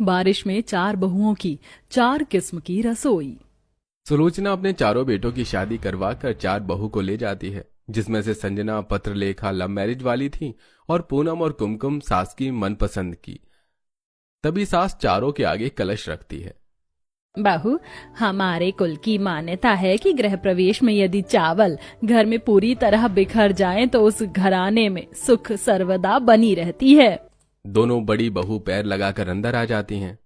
बारिश में 4 बहुओं की 4 किस्म की रसोई। सुलोचना अपने चारों बेटों की शादी करवा कर 4 बहू को ले जाती है, जिसमें से संजना पत्रलेखा लव मैरिज वाली थी और पूनम और कुमकुम सास की मनपसंद की। तभी सास चारों के आगे कलश रखती है। बहू, हमारे कुल की मान्यता है कि गृह प्रवेश में यदि चावल घर में पूरी तरह बिखर जाए तो उस घराने में सुख सर्वदा बनी रहती है। दोनों बड़ी बहू पैर लगाकर अंदर आ जाती हैं।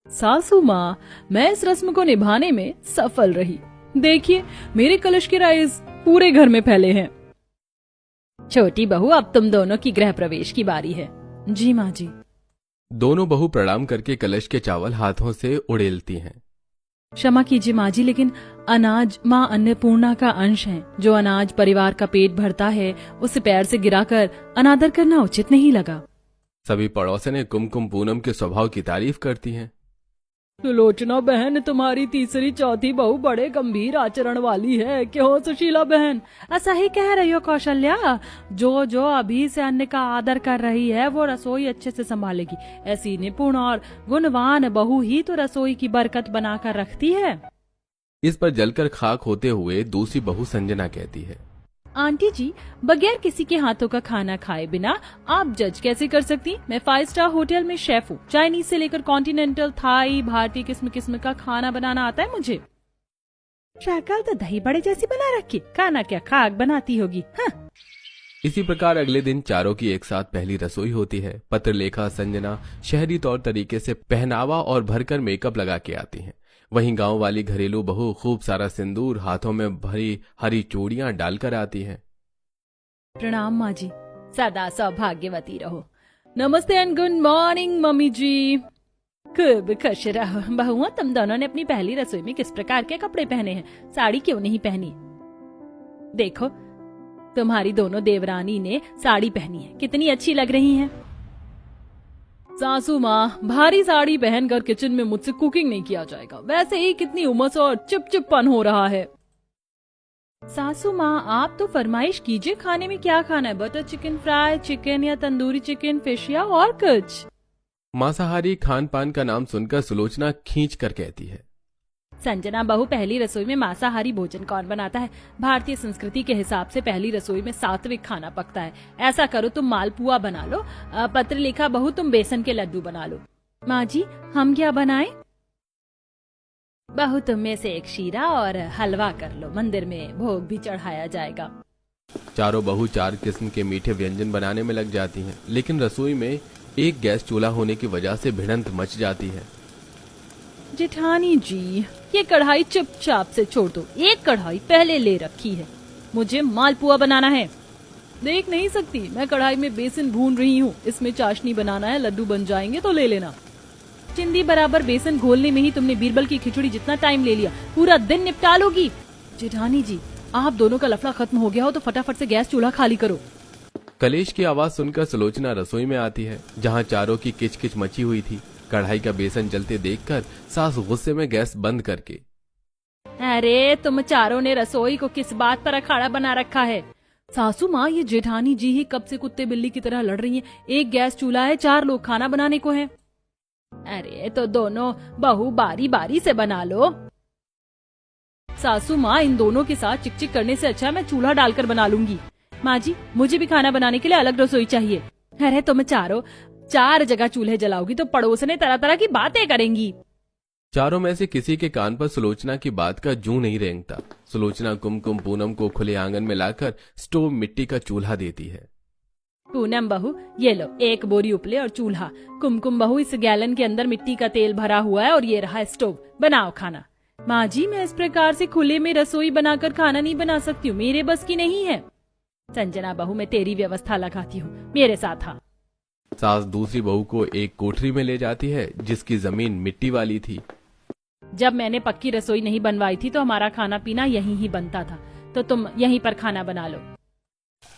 सासू माँ, मैं इस रस्म को निभाने में सफल रही। देखिए, मेरे कलश के राइज पूरे घर में फैले हैं। छोटी बहू, अब तुम दोनों की गृह प्रवेश की बारी है। जी माँ जी। दोनों बहू प्रणाम करके कलश के चावल हाथों से उड़ेलती हैं। क्षमा कीजिए माँ जी, लेकिन अनाज माँ अन्नपूर्णा का अंश है। जो अनाज परिवार का पेट भरता है, उसे पैर से गिराकर अनादर करना उचित नहीं लगा। सभी पड़ोसने कुमकुम पूनम के स्वभाव की तारीफ करती हैं। सुलोचना बहन, तुम्हारी तीसरी चौथी बहू बड़े गंभीर आचरण वाली है। क्यों सुशीला बहन? ऐसा ही कह रही हो कौशल्या? जो जो अभी से अन्न का आदर कर रही है वो रसोई अच्छे से संभालेगी। ऐसी निपुण और गुणवान बहू ही तो रसोई की बरकत बनाकर रखती है। इस पर जलकर खाक होते हुए दूसरी बहू संजना कहती है, आंटी जी, बगैर किसी के हाथों का खाना खाए बिना आप जज कैसे कर सकती? मैं 5 स्टार होटल में शेफ हूँ। चाइनीज से लेकर कॉन्टिनेंटल, थाई, भारतीय किस्म किस्म का खाना बनाना आता है मुझे। शक्ल तो दही बड़े जैसी बना रखी, खाना क्या खाक बनाती होगी। हाँ। इसी प्रकार अगले दिन चारों की एक साथ पहली रसोई होती है। पत्रलेखा संजना शहरी तौर तरीके से पहनावा और भरकर मेकअप लगा के आती हैं। वहीं गांव वाली घरेलू बहू खूब सारा सिंदूर, हाथों में भरी हरी चूड़ियां डालकर आती है। प्रणाम माँ जी, सदा सौभाग्यवती रहो। नमस्ते एंड गुड मॉर्निंग मम्मी जी। खूब खुश रहो। बहुआ, तुम दोनों ने अपनी पहली रसोई में किस प्रकार के कपड़े पहने हैं? साड़ी क्यों नहीं पहनी? देखो, तुम्हारी दोनों देवरानी ने साड़ी पहनी है, कितनी अच्छी लग रही हैं। सासू माँ, भारी साड़ी पहनकर किचन में मुझसे कुकिंग नहीं किया जाएगा। वैसे ही कितनी उमस और चिपचिपपन हो रहा है। सासू माँ, आप तो फरमाइश कीजिए, खाने में क्या खाना है? बटर चिकन, फ्राई चिकन या तंदूरी चिकन, फिश या और कुछ? मांसाहारी खान पान का नाम सुनकर सुलोचना खींच कर कहती है, संजना बहू, पहली रसोई में मांसाहारी भोजन कौन बनाता है? भारतीय संस्कृति के हिसाब से पहली रसोई में सात्विक खाना पकता है। ऐसा करो, तुम मालपुआ बना लो। पत्रलेखा बहू, तुम बेसन के लड्डू बना लो। माँ जी, हम क्या बनाएं? बहू, तुम में से एक शीरा और हलवा कर लो, मंदिर में भोग भी चढ़ाया जाएगा। चारों बहू 4 किस्म के मीठे व्यंजन बनाने में लग जाती हैं, लेकिन रसोई में एक गैस चूल्हा होने की वजह से भिड़ंत मच जाती है। जेठानी जी, ये कढ़ाई चुपचाप से छोड़ दो। एक कढ़ाई पहले ले रखी है, मुझे मालपुआ बनाना है। देख नहीं सकती, मैं कढ़ाई में बेसन भून रही हूँ। इसमें चाशनी बनाना है, लड्डू बन जाएंगे तो ले लेना। चिंदी बराबर बेसन घोलने में ही तुमने बीरबल की खिचड़ी जितना टाइम ले लिया। पूरा दिन निपटा लोगी। जेठानी जी, आप दोनों का लफड़ा खत्म हो गया हो तो फटाफट से गैस चूल्हा खाली करो। कलेश की आवाज सुनकर सुलोचना रसोई में आती है, जहाँ चारों की किचकिच मची हुई थी। कढ़ाई का बेसन जलते देखकर सास गुस्से में गैस बंद करके, अरे तुम चारों ने रसोई को किस बात पर अखाड़ा बना रखा है? सासू माँ, ये जेठानी जी ही कब से कुत्ते बिल्ली की तरह लड़ रही हैं। एक गैस चूल्हा है, 4 लोग खाना बनाने को हैं। अरे तो दोनों बहू बारी बारी से बना लो। सासू माँ, इन दोनों के साथ चिकचिक करने से अच्छा मैं चूल्हा डालकर बना लूंगी। माँ जी, मुझे भी खाना बनाने के लिए अलग रसोई चाहिए। अरे तुम चारों 4 जगह चूल्हे जलाओगी तो पड़ोसने तरह तरह की बातें करेंगी। चारों में से किसी के कान पर सुलोचना की बात का जूं नहीं रेंगता। सुलोचना कुमकुम पूनम को खुले आंगन में लाकर स्टोव मिट्टी का चूल्हा देती है। पूनम बहू, ये लो 1 बोरी उपले और चूल्हा। कुमकुम बहू, इस गैलन के अंदर मिट्टी का तेल भरा हुआ है और ये रहा स्टोव, बनाओ खाना। माँ जी, मैं इस प्रकार से खुले में रसोई बनाकर खाना नहीं बना सकती हूँ, मेरे बस की नहीं है। संजना बहू, मैं तेरी व्यवस्था लगाती हूँ, मेरे साथ आ। सास दूसरी बहू को एक कोठरी में ले जाती है, जिसकी जमीन मिट्टी वाली थी। जब मैंने पक्की रसोई नहीं बनवाई थी तो हमारा खाना पीना यहीं ही बनता था, तो तुम यहीं पर खाना बना लो।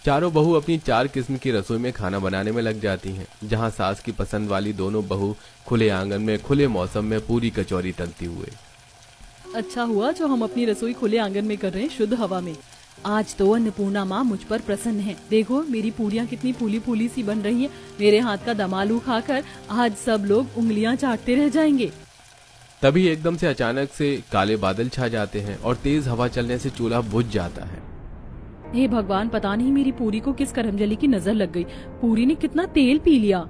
चारों बहू अपनी 4 किस्म की रसोई में खाना बनाने में लग जाती हैं, जहां सास की पसंद वाली दोनों बहू खुले आंगन में खुले मौसम में पूरी कचौरी तलती हुए। अच्छा हुआ जो हम अपनी रसोई खुले आंगन में कर रहे हैं, शुद्ध हवा में। आज तो अन्नपूर्णा माँ मुझ पर प्रसन्न है। देखो मेरी पूरियाँ कितनी फूली फूली सी बन रही है। मेरे हाथ का दम आलू खाकर आज सब लोग उंगलियां चाटते रह जाएंगे। तभी एकदम से अचानक से काले बादल छा जाते हैं और तेज हवा चलने से चूल्हा बुझ जाता है। हे भगवान, पता नहीं मेरी पूरी को किस करमजली की नजर लग गई। पूरी ने कितना तेल पी लिया।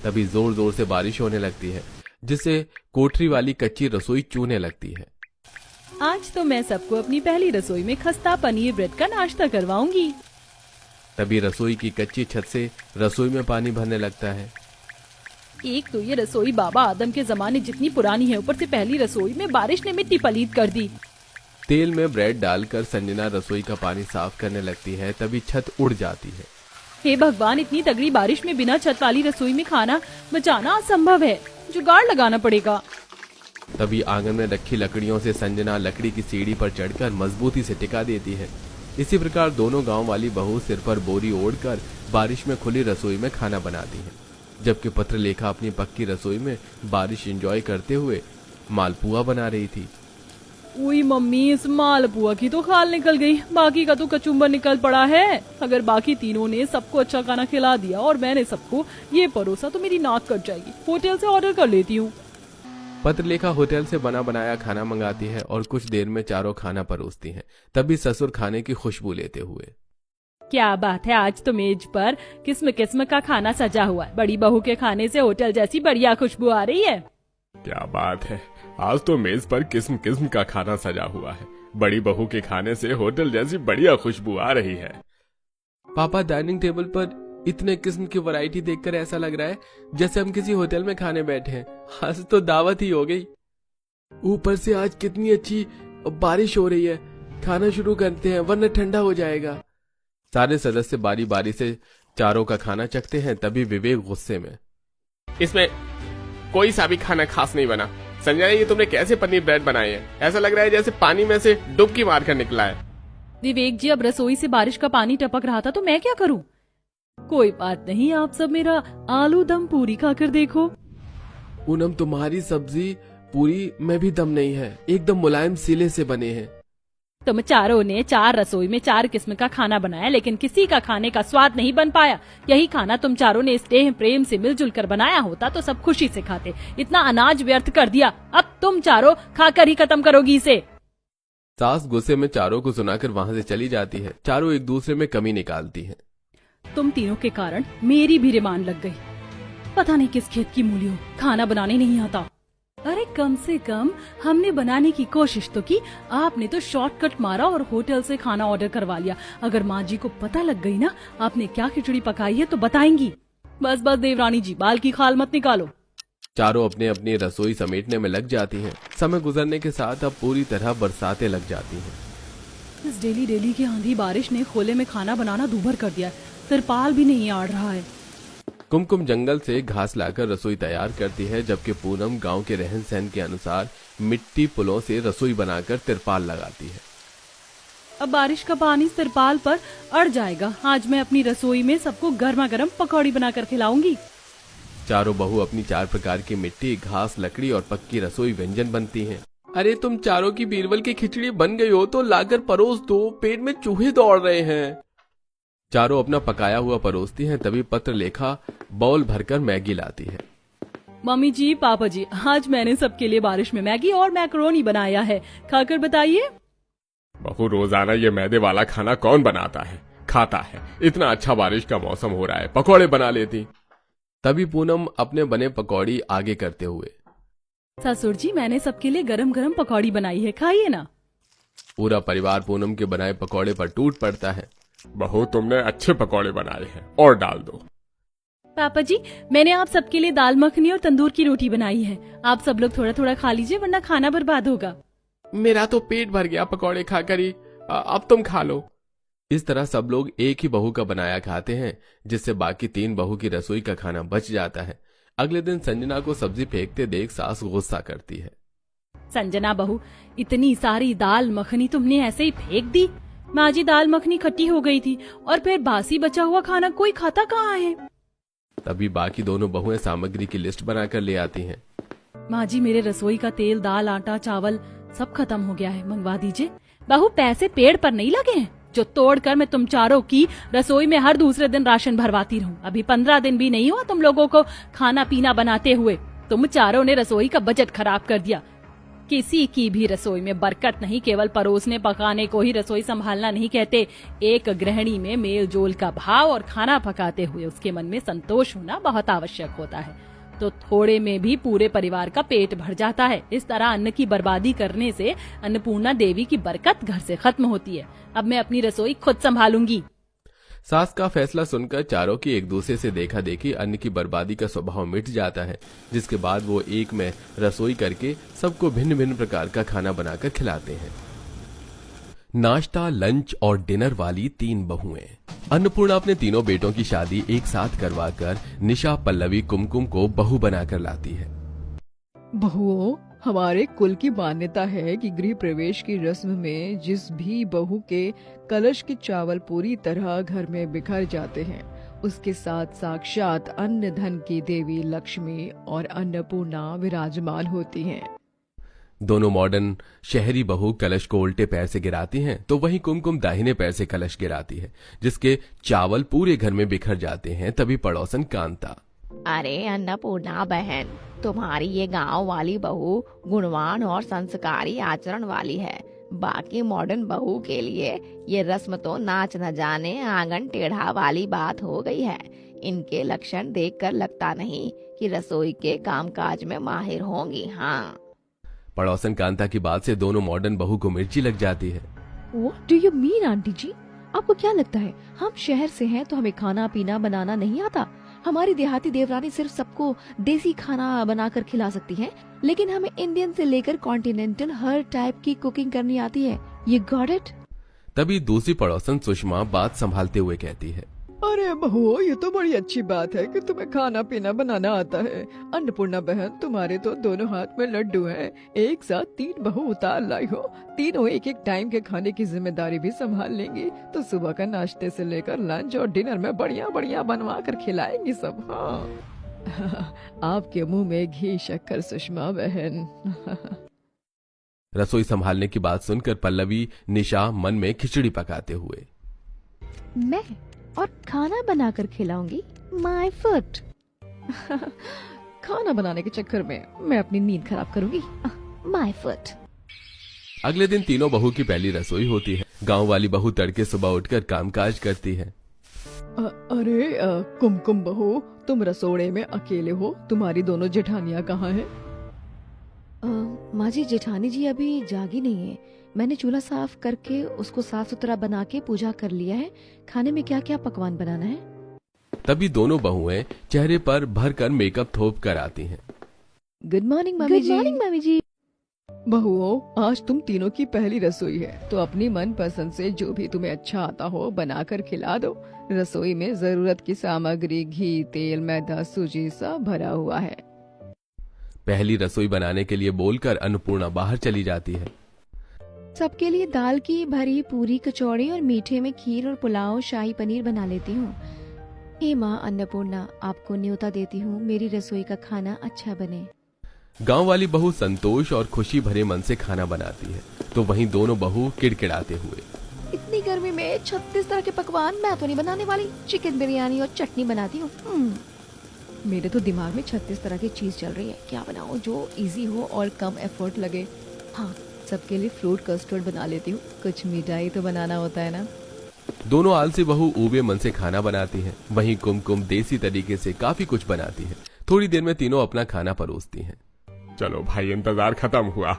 तभी जोर जोर से बारिश होने लगती है, जिससे कोठरी वाली कच्ची रसोई चूने लगती है। आज तो मैं सबको अपनी पहली रसोई में खस्ता पनीर ब्रेड का नाश्ता करवाऊंगी। तभी रसोई की कच्ची छत से रसोई में पानी भरने लगता है। एक तो ये रसोई बाबा आदम के जमाने जितनी पुरानी है, ऊपर से पहली रसोई में बारिश ने मिट्टी पलीत कर दी। तेल में ब्रेड डालकर संजना रसोई का पानी साफ करने लगती है। तभी छत उड़ जाती है। हे भगवान, इतनी तगड़ी बारिश में बिना छत वाली रसोई में खाना बचाना असंभव है। जुगाड़ लगाना पड़ेगा। तभी आंगन में रखी लकड़ियों से संजना लकड़ी की सीढ़ी पर चढ़कर मजबूती से टिका देती है। इसी प्रकार दोनों गांव वाली बहू सिर पर बोरी ओढ़कर बारिश में खुली रसोई में खाना बनाती है, जबकि पत्रलेखा अपनी पक्की रसोई में बारिश एंजॉय करते हुए मालपुआ बना रही थी। उई मम्मी, इस मालपुआ की तो खाल निकल गई, बाकी का तो कचुम्बर निकल पड़ा है। अगर बाकी तीनों ने सबको अच्छा खाना खिला दिया और मैंने सबको ये परोसा तो मेरी नाक कट जाएगी। होटल से ऑर्डर कर लेती हूँ। पत्रलेखा होटल से बना बनाया खाना मंगाती है और कुछ देर में चारों खाना परोसती हैं। तभी ससुर खाने की खुशबू लेते हुए, क्या बात है, आज तो मेज पर किस्म किस्म का खाना सजा हुआ है। बड़ी बहू के खाने से होटल जैसी बढ़िया खुशबू आ रही है। क्या बात है, आज तो मेज पर किस्म किस्म का खाना सजा हुआ है। बड़ी बहू के खाने से होटल जैसी बढ़िया खुशबू आ रही है। पापा डाइनिंग टेबल पर इतने किस्म की वैरायटी देखकर ऐसा लग रहा है जैसे हम किसी होटल में खाने बैठे हैं। आज तो दावत ही हो गई। ऊपर से आज कितनी अच्छी बारिश हो रही है। खाना शुरू करते हैं वरना ठंडा हो जाएगा। सारे सदस्य बारी बारी से चारों का खाना चखते हैं। तभी विवेक गुस्से में, इसमें कोई सा भी खाना खास नहीं बना। संजय, ये तुमने कैसे पनीर ब्रेड बनाए हैं? ऐसा लग रहा है जैसे पानी में से डुबकी मारकर निकला है। विवेक जी, अब रसोई से बारिश का पानी टपक रहा था तो मैं क्या करूं? कोई बात नहीं, आप सब मेरा आलू दम पूरी खाकर देखो। पूनम, तुम्हारी सब्जी पूरी में भी दम नहीं है, एकदम मुलायम सिले से बने हैं। तुम चारों ने 4 रसोई में 4 किस्म का खाना बनाया, लेकिन किसी का खाने का स्वाद नहीं बन पाया। यही खाना तुम चारों ने स्नेह प्रेम से मिलजुल कर बनाया होता तो सब खुशी से खाते। इतना अनाज व्यर्थ कर दिया, अब तुम चारों खाकर ही खत्म करोगी इसे। सास गुस्से में चारों को सुनाकर वहां से चली जाती है। चारों एक दूसरे में कमी निकालती हैं। तुम तीनों के कारण मेरी भी रिमांड लग गई। पता नहीं किस खेत की मूली हो, खाना बनाने नहीं आता। अरे कम से कम हमने बनाने की कोशिश तो की, आपने तो शॉर्टकट मारा और होटल से खाना ऑर्डर करवा लिया। अगर माँ जी को पता लग गई ना आपने क्या खिचड़ी पकाई है तो बताएंगी। बस बस देवरानी जी, बाल की खाल मत निकालो। चारों अपने अपनी रसोई समेटने में लग जाती हैं। समय गुजरने के साथ अब पूरी तरह बरसातें लग जाती हैं। इस डेली डेली की आंधी बारिश ने खोले में खाना बनाना दूभर कर दिया। तिरपाल भी नहीं आड़ रहा है। कुमकुम जंगल से घास लाकर रसोई तैयार करती है, जबकि पूनम गांव के रहन सहन के अनुसार मिट्टी पुलों से रसोई बनाकर तिरपाल लगाती है। अब बारिश का पानी तिरपाल पर अड़ जाएगा। आज मैं अपनी रसोई में सबको गर्मा गर्म पकौड़ी बनाकर खिलाऊंगी। चारों बहू अपनी 4 प्रकार की मिट्टी, घास, लकड़ी और पक्की रसोई व्यंजन बनती हैं। अरे तुम चारों की बीरबल की खिचड़ी बन गई हो तो लाकर परोस दो, पेट में चूहे दौड़ रहे हैं। चारों अपना पकाया हुआ परोसती हैं। तभी पत्रलेखा बाउल भरकर मैगी लाती है। मम्मी जी, पापा जी, आज मैंने सबके लिए बारिश में मैगी और मैकरोनी बनाया है, खाकर बताइए। बहू, रोजाना ये मैदे वाला खाना कौन बनाता है, खाता है? इतना अच्छा बारिश का मौसम हो रहा है, पकौड़े बना लेती। तभी पूनम अपने बने पकौड़ी आगे करते हुए, ससुर जी, मैंने सबके लिए गरम गरम पकौड़ी बनाई है, खाइए ना। पूरा परिवार पूनम के बनाए पकौड़े पर टूट पड़ता है। बहू, तुमने अच्छे पकौड़े बनाए हैं, और डाल दो। पापा जी, मैंने आप सबके लिए दाल मखनी और तंदूर की रोटी बनाई है। आप सब लोग थोड़ा थोड़ा खा लीजिए वरना खाना बर्बाद होगा। मेरा तो पेट भर गया पकौड़े खाकर ही, अब तुम खा लो। इस तरह सब लोग एक ही बहू का बनाया खाते हैं, जिससे बाकी 3 बहू की रसोई का खाना बच जाता है। अगले दिन संजना को सब्जी फेंकते देख सास गुस्सा करती है। संजना बहू, इतनी सारी दाल मखनी तुमने ऐसे ही फेंक दी? माँ जी, दाल मखनी खट्टी हो गई थी और फिर बासी बचा हुआ खाना कोई खाता कहाँ है? तभी बाकी दोनों बहुएं सामग्री की लिस्ट बनाकर ले आती हैं। माँ जी, मेरे रसोई का तेल, दाल, आटा, चावल सब खत्म हो गया है, मंगवा दीजिए। बहू पैसे पेड़ पर नहीं लगे हैं जो तोड़कर मैं तुम चारों की रसोई में हर दूसरे दिन राशन भरवाती रहूं। अभी 15 दिन भी नहीं हुआ तुम लोगों को खाना पीना बनाते हुए। तुम चारों ने रसोई का बजट खराब कर दिया। किसी की भी रसोई में बरकत नहीं, केवल परोसने पकाने को ही रसोई संभालना नहीं कहते। एक गृहिणी में मेल जोल का भाव और खाना पकाते हुए उसके मन में संतोष होना बहुत आवश्यक होता है, तो थोड़े में भी पूरे परिवार का पेट भर जाता है। इस तरह अन्न की बर्बादी करने से अन्नपूर्णा देवी की बरकत घर से खत्म होती है। अब मैं अपनी रसोई खुद संभालूंगी। सास का फैसला सुनकर चारों की एक दूसरे से देखा देखी अन्न की बर्बादी का स्वभाव मिट जाता है, जिसके बाद वो एक में रसोई करके सबको भिन्न भिन्न प्रकार का खाना बनाकर खिलाते हैं। नाश्ता, लंच और डिनर वाली 3 बहुएं। अन्नपूर्णा अपने तीनों बेटों की शादी एक साथ करवाकर निशा, पल्लवी, कुमकुम को बहू बनाकर लाती है। बहुओं, हमारे कुल की मान्यता है कि गृह प्रवेश की रस्म में जिस भी बहू के कलश के चावल पूरी तरह घर में बिखर जाते हैं, उसके साथ साक्षात अन्न धन की देवी लक्ष्मी और अन्नपूर्णा विराजमान होती हैं। दोनों मॉडर्न शहरी बहू कलश को उल्टे पैर से गिराती हैं, तो वहीं कुमकुम दाहिने पैर से कलश गिराती है, जिसके चावल पूरे घर में बिखर जाते हैं। तभी पड़ोसन कांता, अरे अन्नपूर्णा बहन, तुम्हारी ये गांव वाली बहू गुणवान और संस्कारी आचरण वाली है। बाकी मॉडर्न बहू के लिए ये रस्म तो नाच न जाने आंगन टेढ़ा वाली बात हो गई है। इनके लक्षण देखकर लगता नहीं कि रसोई के कामकाज में माहिर होंगी। हाँ, पड़ोसन कांता की बात से दोनों मॉडर्न बहू को मिर्ची लग जाती है। What do you mean, aunty ji? आपको क्या लगता है हम शहर से हैं तो हमें खाना पीना बनाना नहीं आता? हमारी देहाती देवरानी सिर्फ सबको देसी खाना बनाकर खिला सकती है, लेकिन हमें इंडियन से लेकर कॉन्टिनेंटल हर टाइप की कुकिंग करनी आती है। ये गॉट इट? तभी दूसरी पड़ोसन सुषमा बात संभालते हुए कहती है, अरे बहू, ये तो बड़ी अच्छी बात है कि तुम्हें खाना पीना बनाना आता है। अन्नपूर्णा बहन, तुम्हारे तो दोनों हाथ में लड्डू हैं। एक साथ 3 बहू उतार लाई हो। तीनों एक एक टाइम के खाने की जिम्मेदारी भी संभाल लेंगी, तो सुबह का नाश्ते से लेकर लंच और डिनर में बढ़िया बढ़िया बनवा कर खिलाएंगी सब। हाँ आपके मुंह में घी शक्कर सुषमा बहन। रसोई संभालने की बात सुनकर पल्लवी, निशा मन में खिचड़ी पकाते हुए, मैं और खाना बनाकर खिलाऊंगी? My foot. खाना बनाने के चक्कर में मैं अपनी नींद खराब करूंगी? My foot. अगले दिन तीनों बहू की पहली रसोई होती है। गांव वाली बहू तड़के सुबह उठकर कामकाज करती है। अरे कुमकुम बहू, तुम रसोड़े में अकेले हो? तुम्हारी दोनों जेठानियां कहाँ हैं? माँ जी, जेठानी जी अभी जागी नहीं है। मैंने चूल्हा साफ करके उसको साफ सुथरा बना के पूजा कर लिया है। खाने में क्या क्या पकवान बनाना है? तभी दोनों बहुएं चेहरे पर भरकर मेकअप थोप कर आती हैं। गुड मॉर्निंग मम्मी जी। गुड मॉर्निंग मम्मी जी। बहुओं, आज तुम तीनों की पहली रसोई है, तो अपनी मन पसंद से जो भी तुम्हें अच्छा आता हो बनाकर खिला दो। रसोई में जरूरत की सामग्री घी, तेल, मैदा, सूजी सब भरा हुआ है। पहली रसोई बनाने के लिए बोलकर अन्नपूर्णा बाहर चली जाती है। सबके लिए दाल की भरी पूरी, कचौड़ी और मीठे में खीर और पुलाव, शाही पनीर बना लेती हूँ। हे माँ अन्नपूर्णा, आपको न्योता देती हूँ, मेरी रसोई का खाना अच्छा बने। गांव वाली बहू संतोष और खुशी भरे मन से खाना बनाती है, तो वहीं दोनों बहू किड़किड़ाते हुए, इतनी गर्मी में 36 तरह के पकवान मैं तो नहीं बनाने वाली। चिकन बिरयानी और चटनी बनाती हूँ। मेरे तो दिमाग में 36 तरह की चीज चल रही है। क्या बनाऊं जो इजी हो और कम एफर्ट लगे? हाँ, सबके लिए फ्रूट कस्टर्ड बना लेती हूँ। कुछ मिठाई तो बनाना होता है ना। दोनों आलसी बहू ऊबे मन से खाना बनाती हैं। वहीं कुमकुम देसी तरीके से काफी कुछ बनाती है। थोड़ी देर में तीनों अपना खाना परोसती हैं। चलो भाई, इंतजार खत्म हुआ।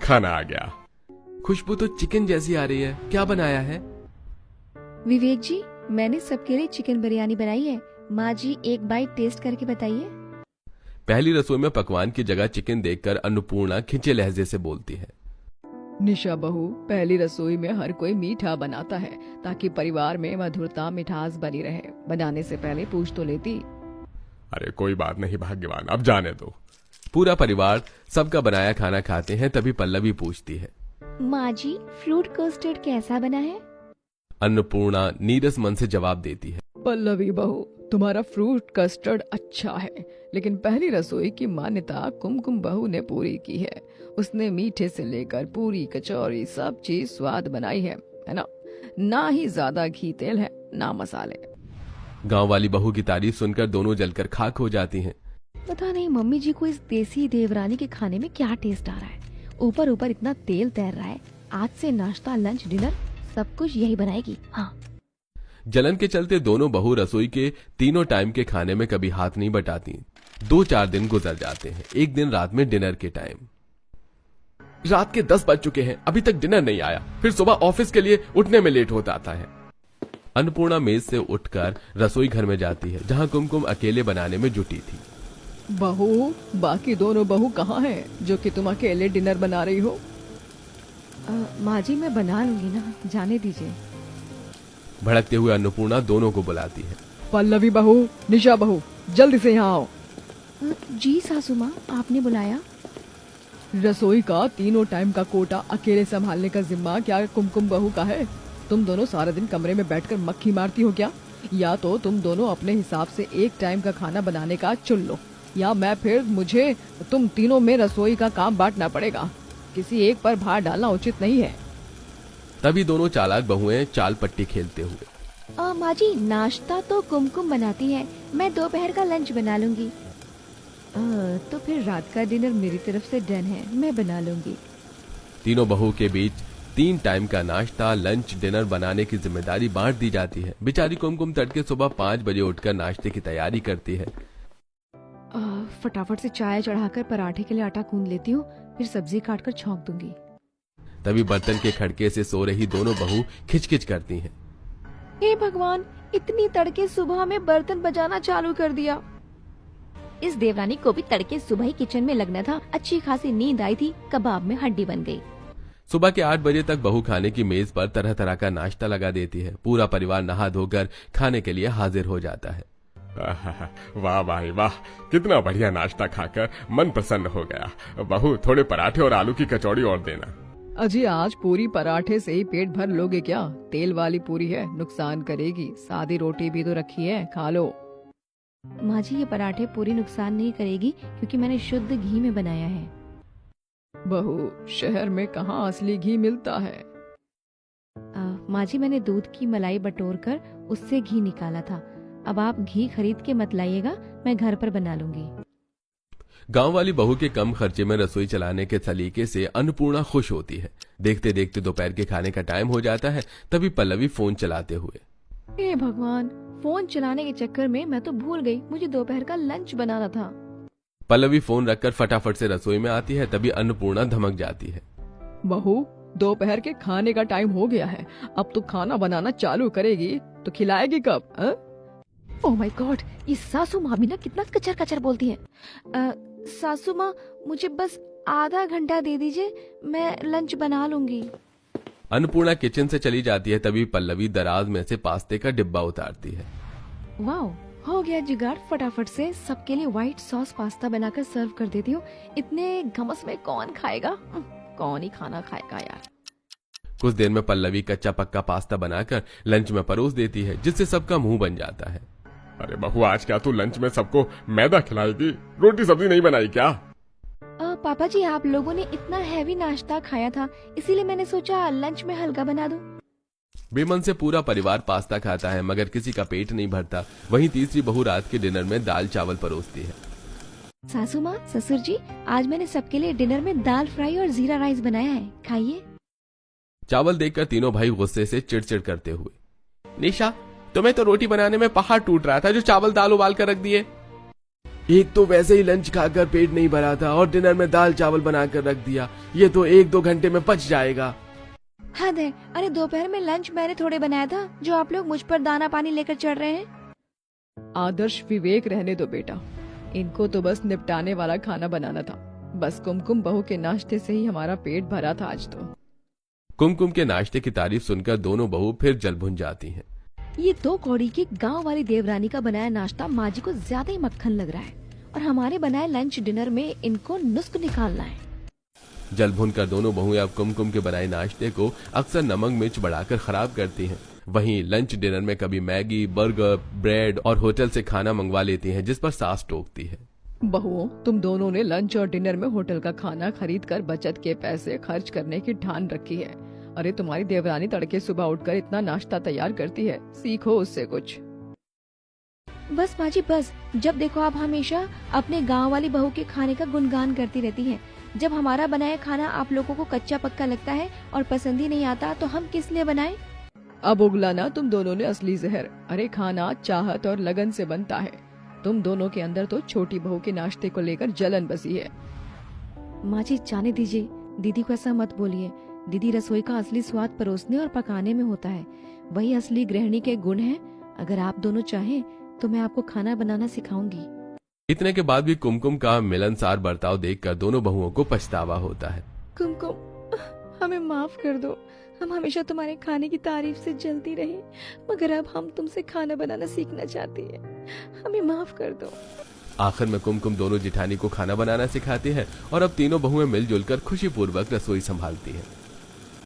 खाना आ गया। खुशबू तो चिकन जैसी आ रही है। क्या बनाया है? विवेक जी, मैंने सबके लिए चिकन बिरयानी बनाई है। माँ जी, एक बाइट टेस्ट करके बताइए। पहली रसोई में पकवान की जगह चिकन देखकर अन्नपूर्णा खिंचे लहजे से बोलती है, निशा बहू, पहली रसोई में हर कोई मीठा बनाता है ताकि परिवार में मधुरता, मिठास बनी रहे। बनाने से पहले पूछ तो लेती। अरे कोई बात नहीं भाग्यवान, अब जाने दो। पूरा परिवार सबका बनाया खाना खाते हैं। तभी पल्लवी पूछती है, माँ जी, फ्रूट कस्टर्ड कैसा बना है? अन्नपूर्णा नीरस मन से जवाब देती है, पल्लवी बहू, तुम्हारा फ्रूट कस्टर्ड अच्छा है, लेकिन पहली रसोई की मान्यता कुमकुम बहू ने पूरी की है। उसने मीठे से लेकर पूरी कचौरी सब चीज स्वाद बनाई है ना? ना ही ज्यादा घी तेल है, ना मसाले। गांव वाली बहू की तारीफ सुनकर दोनों जलकर खाक हो जाती हैं। पता नहीं मम्मी जी को इस देसी देवरानी के खाने में क्या टेस्ट आ रहा है। ऊपर ऊपर इतना तेल तैर रहा है। आज से नाश्ता लंच डिनर सब कुछ यही बनाएगी। हाँ। जलन के चलते दोनों बहू रसोई के तीनों टाइम के खाने में कभी हाथ नहीं बटाती। 2-4 दिन गुजर जाते हैं। एक दिन रात में डिनर के टाइम। रात के 10 बज चुके हैं, अभी तक डिनर नहीं आया। फिर सुबह ऑफिस के लिए उठने में लेट होता आता है। अन्नपूर्णा मेज से उठकर रसोई घर में जाती है, जहां कुमकुम अकेले बनाने में जुटी थी। बहू, बाकी दोनों बहू कहाँ हैं, जो कि तुम अकेले डिनर बना रही हो? माँ जी मैं बना लूंगी ना, जाने दीजिए। भड़कते हुए अन्नपूर्णा दोनों को बुलाती है। पल्लवी बहू, निशा बहू, जल्दी से यहाँ आओ। जी सासू माँ, आपने बुलाया? रसोई का तीनों टाइम का कोटा अकेले संभालने का जिम्मा क्या कुमकुम बहू का है? तुम दोनों सारा दिन कमरे में बैठकर मक्खी मारती हो क्या? या तो तुम दोनों अपने हिसाब से एक टाइम का खाना बनाने का चुन लो, या मुझे तुम तीनों में रसोई का काम बांटना पड़ेगा। किसी एक पर भार डालना उचित नहीं है। तभी दोनों चालाक बहुएं चाल पट्टी खेलते हुए। माँ जी, नाश्ता तो कुमकुम बनाती है, मैं दोपहर का लंच बना लूंगी। तो फिर रात का डिनर मेरी तरफ से डन है, मैं बना लूंगी। तीनों बहू के बीच 3 टाइम का नाश्ता लंच डिनर बनाने की जिम्मेदारी बांट दी जाती है। बेचारी कुमकुम तड़के सुबह 5 बजे उठकर नाश्ते की तैयारी करती है। फटाफट से चाय चढ़ाकर पराठे के लिए आटा गूंद लेती हूँ, फिर सब्जी काटकर छौंक दूंगी। तभी बर्तन के खड़के से सो रही दोनों बहू खिचखिच करती हैं। हे भगवान, इतनी तड़के सुबह में बर्तन बजाना चालू कर दिया। इस देवरानी को भी तड़के सुबह ही किचन में लगना था। अच्छी खासी नींद आई थी, कबाब में हड्डी बन गई। सुबह के 8 बजे तक बहू खाने की मेज पर तरह तरह का नाश्ता लगा देती है। पूरा परिवार नहा धोकर खाने के लिए हाजिर हो जाता है। वाह भाई वाह, कितना बढ़िया नाश्ता खाकर मन प्रसन्न हो गया। बहू, थोड़े पराठे और आलू की कचौड़ी और देना। अजी, आज पूरी पराठे से ही पेट भर लोगे क्या? तेल वाली पूरी है, नुकसान करेगी। सादी रोटी भी तो रखी है, खा लो। माँ जी, ये पराठे पूरी नुकसान नहीं करेगी, क्योंकि मैंने शुद्ध घी में बनाया है। बहू, शहर में कहाँ असली घी मिलता है? माँ जी, मैंने दूध की मलाई बटोर कर उससे घी निकाला था। अब आप घी खरीद के मत लाइएगा, मैं घर पर बना लूंगी। गांव वाली बहू के कम खर्चे में रसोई चलाने के सलीके से अन्नपूर्णा खुश होती है। देखते देखते दोपहर के खाने का टाइम हो जाता है। तभी पल्लवी फोन चलाते हुए। हे भगवान, फोन चलाने के चक्कर में मैं तो भूल गई, मुझे दोपहर का लंच बनाना था। पल्लवी फोन रखकर फटाफट से रसोई में आती है। तभी अन्नपूर्णा धमक जाती है। बहू, दोपहर के खाने का टाइम हो गया है। अब तो खाना बनाना चालू करेगी तो खिलाएगी कब? ओह माय गॉड, ये सासू माँ भी ना कितना कचर कचर बोलती हैं। सासू माँ, मुझे बस आधा घंटा दे दीजिए, मैं लंच बना लूंगी। अन्नपूर्णा किचन से चली जाती है। तभी पल्लवी दराज में से पास्ते का डिब्बा उतारती है। वाओ, हो गया जुगाड़। फटाफट से सबके लिए व्हाइट सॉस पास्ता बनाकर सर्व कर देती हूँ। इतने घमस में कौन खाएगा? कौन ही खाना खाएगा यार। कुछ देर में पल्लवी कच्चा पक्का पास्ता बनाकर लंच में परोस देती है, जिससे सबका मुंह बन जाता है। अरे बहू, आज क्या तू लंच में सबको मैदा खिलाएगी? रोटी सब्जी नहीं बनाई क्या? पापा जी, आप लोगों ने इतना हैवी नाश्ता खाया था, इसीलिए मैंने सोचा लंच में हल्का बना दूं। बेमन से पूरा परिवार पास्ता खाता है, मगर किसी का पेट नहीं भरता। वहीं तीसरी बहू रात के डिनर में दाल चावल परोसती है। सासू माँ, ससुर जी, आज मैंने सबके लिए डिनर में दाल फ्राई और जीरा राइस बनाया है, खाइए। चावल देखकर तीनों भाई गुस्से से चिड़चिड़ करते हुए। निशा, तुम्हें तो रोटी बनाने में पहाड़ टूट रहा था, जो चावल दाल उबाल कर रख दिए। एक तो वैसे ही लंच खाकर पेट नहीं भरा था और डिनर में दाल चावल बनाकर रख दिया। ये तो 1-2 घंटे में पच जाएगा। हद है। अरे दोपहर में लंच मैंने थोड़े बनाया था, जो आप लोग मुझ पर दाना पानी लेकर चढ़ रहे हैं। आदर्श विवेक रहने दो बेटा, इनको तो बस निपटाने वाला खाना बनाना था। बस कुमकुम बहू के नाश्ते से ही हमारा पेट भरा था आज तो। कुमकुम के नाश्ते की तारीफ सुनकर दोनों बहू फिर जल भुन जाती हैं। ये 2 कौड़ी की गांव वाली देवरानी का बनाया नाश्ता माँ जी को ज्यादा ही मक्खन लग रहा है, और हमारे बनाए लंच डिनर में इनको नुस्ख निकालना है। जल भुन कर दोनों बहुएं अब कुमकुम के बनाए नाश्ते को अक्सर नमक मिर्च बढ़ाकर खराब करती हैं। वहीं लंच डिनर में कभी मैगी, बर्गर, ब्रेड और होटल से खाना मंगवा लेती हैं, जिस पर सास टोकती है। बहुओं, तुम दोनों ने लंच और डिनर में होटल का खाना खरीद कर बचत के पैसे खर्च करने की ठान रखी है। अरे तुम्हारी देवरानी तड़के सुबह उठकर इतना नाश्ता तैयार करती है, सीखो उससे कुछ। बस माँ जी बस, जब देखो आप हमेशा अपने गांव वाली बहू के खाने का गुणगान करती रहती हैं। जब हमारा बनाया खाना आप लोगों को कच्चा पक्का लगता है और पसंद ही नहीं आता तो हम किस लिए बनाएं? अब उगलाना तुम दोनों ने असली जहर। अरे खाना चाहत और लगन से बनता है। तुम दोनों के अंदर तो छोटी बहू के नाश्ते को लेकर जलन बसी है। माँ जी जाने दीजिए, दीदी को ऐसा मत बोलिए। दीदी रसोई का असली स्वाद परोसने और पकाने में होता है, वही असली गृहिणी के गुण हैं। अगर आप दोनों चाहें तो मैं आपको खाना बनाना सिखाऊंगी। इतने के बाद भी कुमकुम का मिलनसार बर्ताव देखकर दोनों बहुओं को पछतावा होता है। कुमकुम, हमें माफ कर दो। हम हमेशा तुम्हारे खाने की तारीफ से जलती रही, मगर अब हम तुमसे खाना बनाना सीखना चाहती हैं। हमें माफ कर दो। आखिर में कुमकुम दोनों जिठानी को खाना बनाना सिखाती है और अब तीनों बहुएं मिलजुल कर खुशी पूर्वक रसोई संभालती हैं।